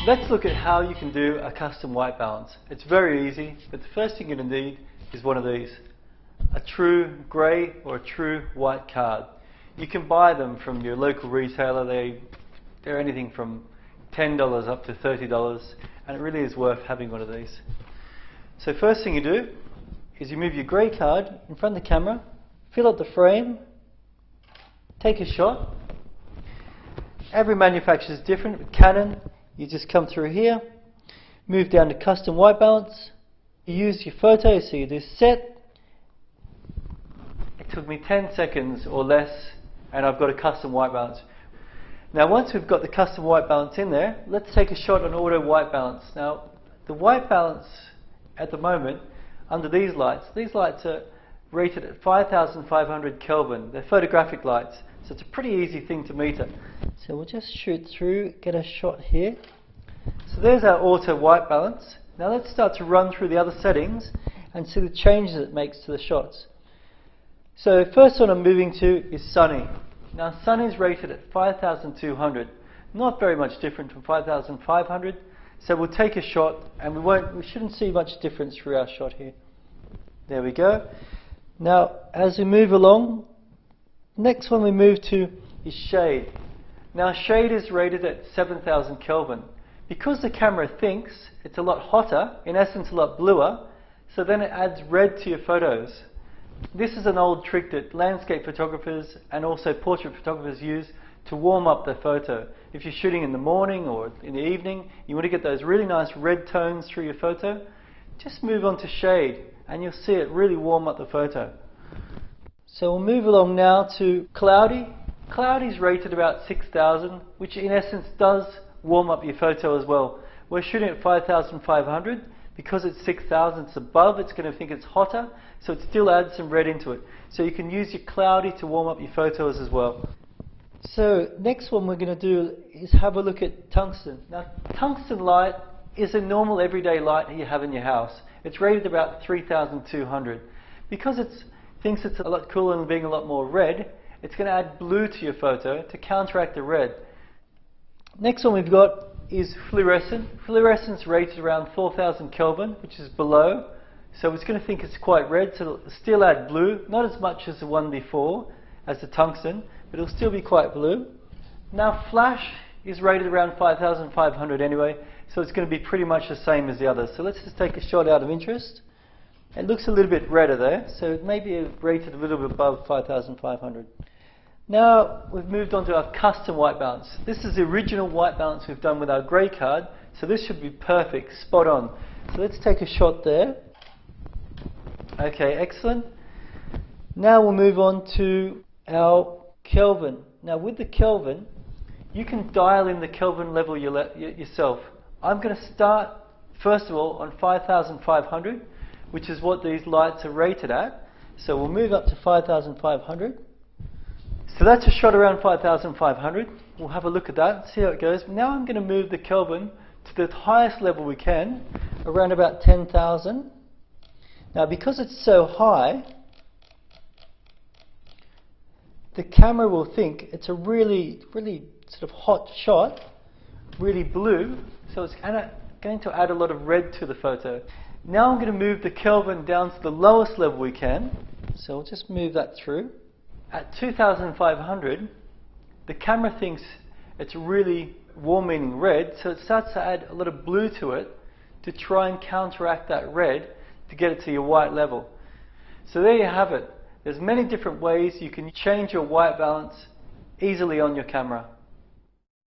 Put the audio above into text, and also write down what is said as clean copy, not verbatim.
Let's look at how you can do a custom white balance. It's very easy, but the first thing you're going to need is one of these. A true grey or a true white card. You can buy them from your local retailer. They're anything from $10 up to $30, and it really is worth having one of these. So first thing you do is you move your grey card in front of the camera, fill up the frame, take a shot. Every manufacturer is different. With Canon, you just come through here, move down to custom white balance, you use your photo, so you do set. It took me 10 seconds or less, and I've got a custom white balance. Now once we've got the custom white balance in there, let's take a shot on auto white balance. Now the white balance at the moment, under these lights are rated at 5,500 Kelvin. They're photographic lights, so it's a pretty easy thing to meter. So we'll just shoot through, get a shot here. So there's our auto white balance. Now let's start to run through the other settings and see the changes it makes to the shots. So first one I'm moving to is Sony. Now Sony is rated at 5,200. Not very much different from 5,500. So we'll take a shot, and we shouldn't see much difference through our shot here. There we go. Now as we move along, next one we move to is shade. Now shade is rated at 7,000 Kelvin. Because the camera thinks it's a lot hotter, in essence a lot bluer, so then it adds red to your photos. This is an old trick that landscape photographers and also portrait photographers use to warm up their photo. If you're shooting in the morning or in the evening, you want to get those really nice red tones through your photo, just move on to shade and you'll see it really warm up the photo. So we'll move along now to cloudy. Cloudy is rated about 6,000, which in essence does warm up your photo as well. We're shooting at 5,500. Because it's 6,000, it's above, it's going to think it's hotter, so it still adds some red into it. So you can use your cloudy to warm up your photos as well. So next one we're going to do is have a look at tungsten. Now tungsten light is a normal everyday light you have in your house. It's rated about 3,200. Because it thinks it's a lot cooler and being a lot more red, it's going to add blue to your photo to counteract the red. Next one we've got is fluorescent. Fluorescence rated around 4,000 Kelvin, which is below. So it's going to think it's quite red, so it'll still add blue. Not as much as the one before, as the tungsten, but it'll still be quite blue. Now flash is rated around 5,500 anyway, so it's going to be pretty much the same as the others. So let's just take a shot out of interest. It looks a little bit redder there, so it may be rated a little bit above 5,500. Now we've moved on to our custom white balance. This is the original white balance we've done with our grey card, so this should be perfect, spot on. So let's take a shot there. Okay, excellent. Now we'll move on to our Kelvin. Now with the Kelvin, you can dial in the Kelvin level yourself. I'm going to start first of all on 5,500, which is what these lights are rated at. So we'll move up to 5,500. So that's a shot around 5,500. We'll have a look at that, see how it goes. Now I'm going to move the Kelvin to the highest level we can, around about 10,000. Now because it's so high, the camera will think it's a really sort of hot shot, really blue, so it's going to add a lot of red to the photo. Now I'm going to move the Kelvin down to the lowest level we can, so we'll just move that through. At 2,500, the camera thinks it's really warm, meaning red, so it starts to add a lot of blue to it to try and counteract that red to get it to your white level. So there you have it. There's many different ways you can change your white balance easily on your camera.